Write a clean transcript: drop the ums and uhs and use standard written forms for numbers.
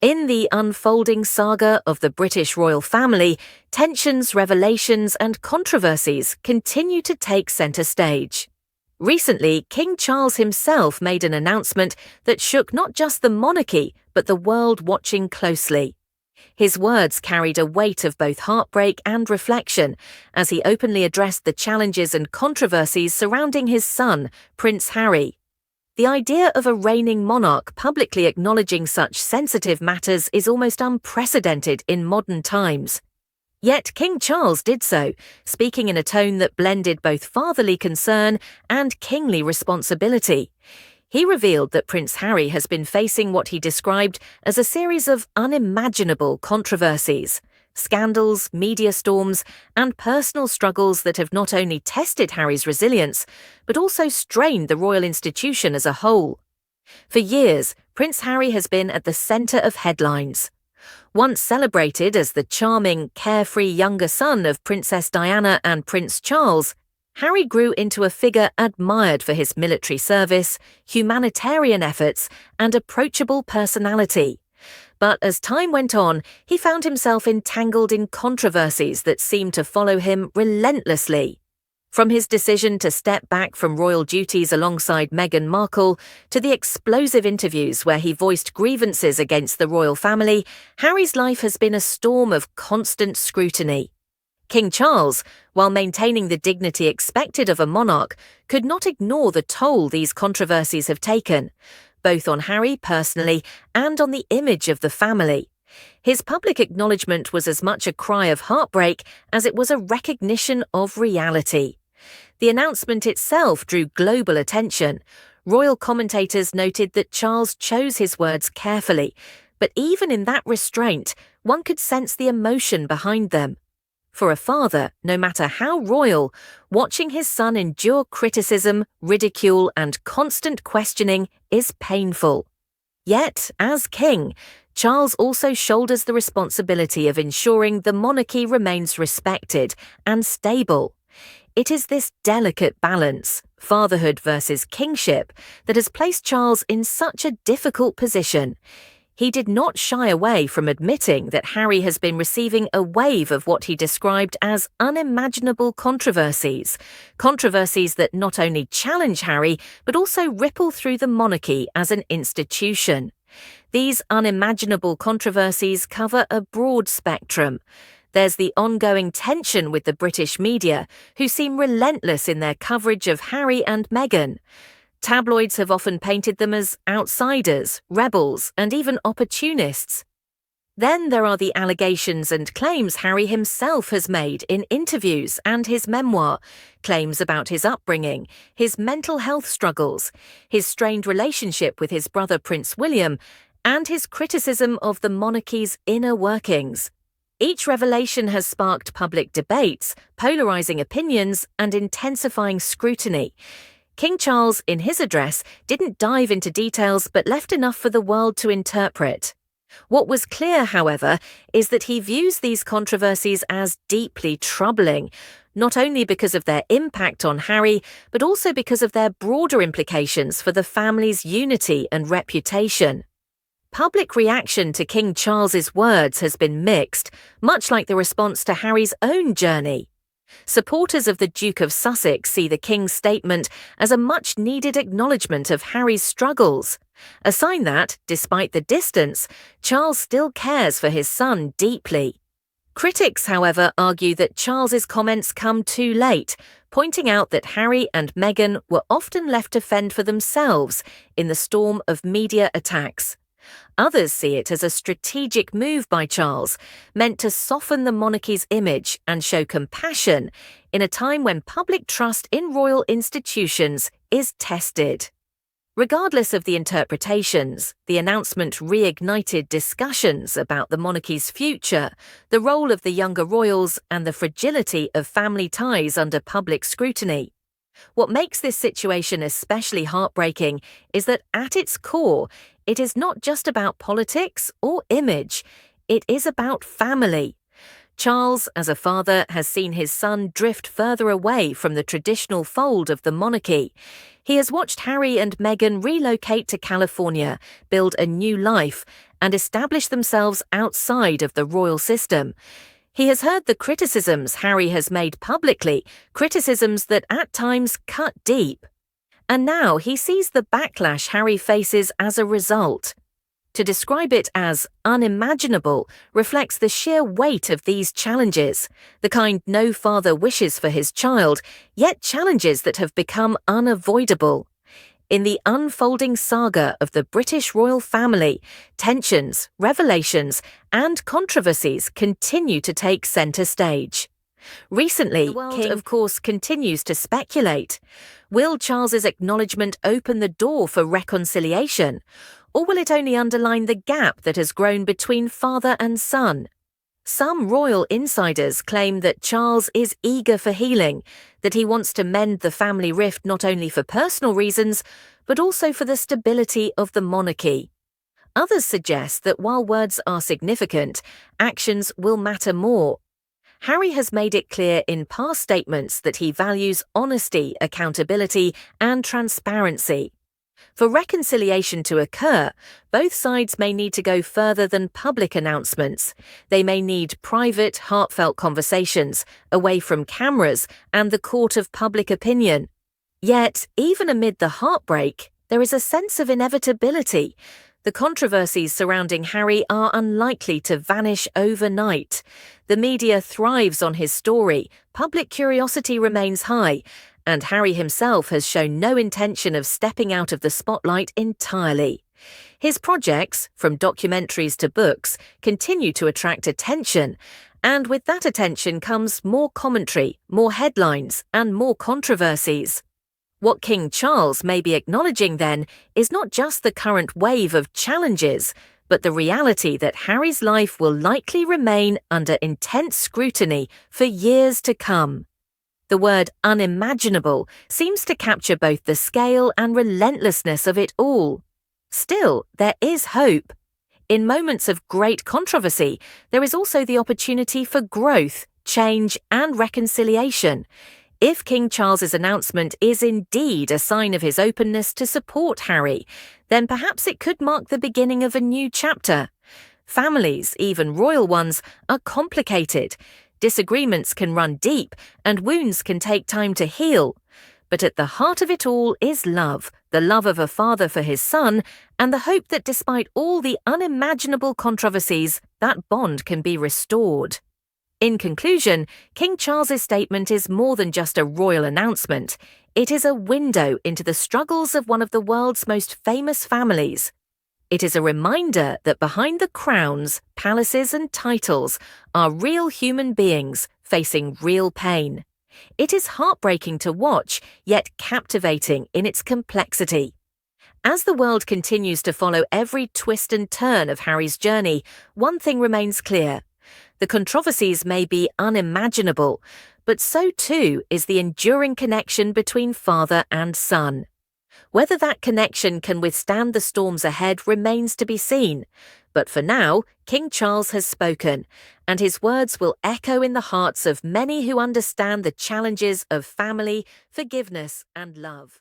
In the unfolding saga of the British royal family, tensions, revelations, and controversies continue to take centre stage. Recently, King Charles himself made an announcement that shook not just the monarchy, but the world watching closely. His words carried a weight of both heartbreak and reflection as he openly addressed the challenges and controversies surrounding his son, Prince Harry. The idea of a reigning monarch publicly acknowledging such sensitive matters is almost unprecedented in modern times. Yet King Charles did so, speaking in a tone that blended both fatherly concern and kingly responsibility. He revealed that Prince Harry has been facing what he described as a series of unimaginable controversies, scandals, media storms, and personal struggles that have not only tested Harry's resilience, but also strained the royal institution as a whole. For years, Prince Harry has been at the centre of headlines. Once celebrated as the charming, carefree younger son of Princess Diana and Prince Charles, Harry grew into a figure admired for his military service, humanitarian efforts, and approachable personality. But as time went on, he found himself entangled in controversies that seemed to follow him relentlessly. From his decision to step back from royal duties alongside Meghan Markle to the explosive interviews where he voiced grievances against the royal family, Harry's life has been a storm of constant scrutiny. King Charles, while maintaining the dignity expected of a monarch, could not ignore the toll these controversies have taken, both on Harry personally and on the image of the family. His public acknowledgement was as much a cry of heartbreak as it was a recognition of reality. The announcement itself drew global attention. Royal commentators noted that Charles chose his words carefully, but even in that restraint, one could sense the emotion behind them. For a father, no matter how royal, watching his son endure criticism, ridicule, and constant questioning is painful. Yet, as king, Charles also shoulders the responsibility of ensuring the monarchy remains respected and stable. It is this delicate balance, fatherhood versus kingship, that has placed Charles in such a difficult position. He did not shy away from admitting that Harry has been receiving a wave of what he described as unimaginable controversies that not only challenge Harry, but also ripple through the monarchy as an institution. These unimaginable controversies cover a broad spectrum. There's the ongoing tension with the British media, who seem relentless in their coverage of Harry and Meghan. Tabloids have often painted them as outsiders, rebels, and even opportunists. Then there are the allegations and claims Harry himself has made in interviews and his memoir, claims about his upbringing, his mental health struggles, his strained relationship with his brother Prince William, and his criticism of the monarchy's inner workings. Each revelation has sparked public debates, polarizing opinions, and intensifying scrutiny. King Charles, in his address, didn't dive into details but left enough for the world to interpret. What was clear, however, is that he views these controversies as deeply troubling, not only because of their impact on Harry, but also because of their broader implications for the family's unity and reputation. Public reaction to King Charles's words has been mixed, much like the response to Harry's own journey. Supporters of the Duke of Sussex see the King's statement as a much-needed acknowledgement of Harry's struggles, a sign that, despite the distance, Charles still cares for his son deeply. Critics, however, argue that Charles's comments come too late, pointing out that Harry and Meghan were often left to fend for themselves in the storm of media attacks. Others see it as a strategic move by Charles, meant to soften the monarchy's image and show compassion in a time when public trust in royal institutions is tested. Regardless of the interpretations, the announcement reignited discussions about the monarchy's future, the role of the younger royals, and the fragility of family ties under public scrutiny. What makes this situation especially heartbreaking is that at its core, it is not just about politics or image, it is about family. Charles, as a father, has seen his son drift further away from the traditional fold of the monarchy. He has watched Harry and Meghan relocate to California, build a new life, and establish themselves outside of the royal system. He has heard the criticisms Harry has made publicly, criticisms that at times cut deep. And now he sees the backlash Harry faces as a result. To describe it as unimaginable reflects the sheer weight of these challenges, the kind no father wishes for his child, yet challenges that have become unavoidable. In the unfolding saga of the British royal family, tensions, revelations, and controversies continue to take centre stage. Recently, the world, of course, continues to speculate. Will Charles's acknowledgement open the door for reconciliation? Or will it only underline the gap that has grown between father and son? Some royal insiders claim that Charles is eager for healing, that he wants to mend the family rift not only for personal reasons, but also for the stability of the monarchy. Others suggest that while words are significant, actions will matter more. Harry has made it clear in past statements that he values honesty, accountability, and transparency. For reconciliation to occur, both sides may need to go further than public announcements. They may need private, heartfelt conversations, away from cameras and the court of public opinion. Yet, even amid the heartbreak, there is a sense of inevitability. The controversies surrounding Harry are unlikely to vanish overnight. The media thrives on his story, public curiosity remains high, and Harry himself has shown no intention of stepping out of the spotlight entirely. His projects, from documentaries to books, continue to attract attention, and with that attention comes more commentary, more headlines, and more controversies. What King Charles may be acknowledging then is not just the current wave of challenges, but the reality that Harry's life will likely remain under intense scrutiny for years to come. The word unimaginable seems to capture both the scale and relentlessness of it all. Still, there is hope. In moments of great controversy, there is also the opportunity for growth, change, and reconciliation. If King Charles's announcement is indeed a sign of his openness to support Harry, then perhaps it could mark the beginning of a new chapter. Families, even royal ones, are complicated. Disagreements can run deep, and wounds can take time to heal. But at the heart of it all is love, the love of a father for his son, and the hope that despite all the unimaginable controversies, that bond can be restored. In conclusion, King Charles's statement is more than just a royal announcement. It is a window into the struggles of one of the world's most famous families. It is a reminder that behind the crowns, palaces, and titles are real human beings facing real pain. It is heartbreaking to watch, yet captivating in its complexity. As the world continues to follow every twist and turn of Harry's journey, one thing remains clear. The controversies may be unimaginable, but so too is the enduring connection between father and son. Whether that connection can withstand the storms ahead remains to be seen. But for now, King Charles has spoken, and his words will echo in the hearts of many who understand the challenges of family, forgiveness, and love.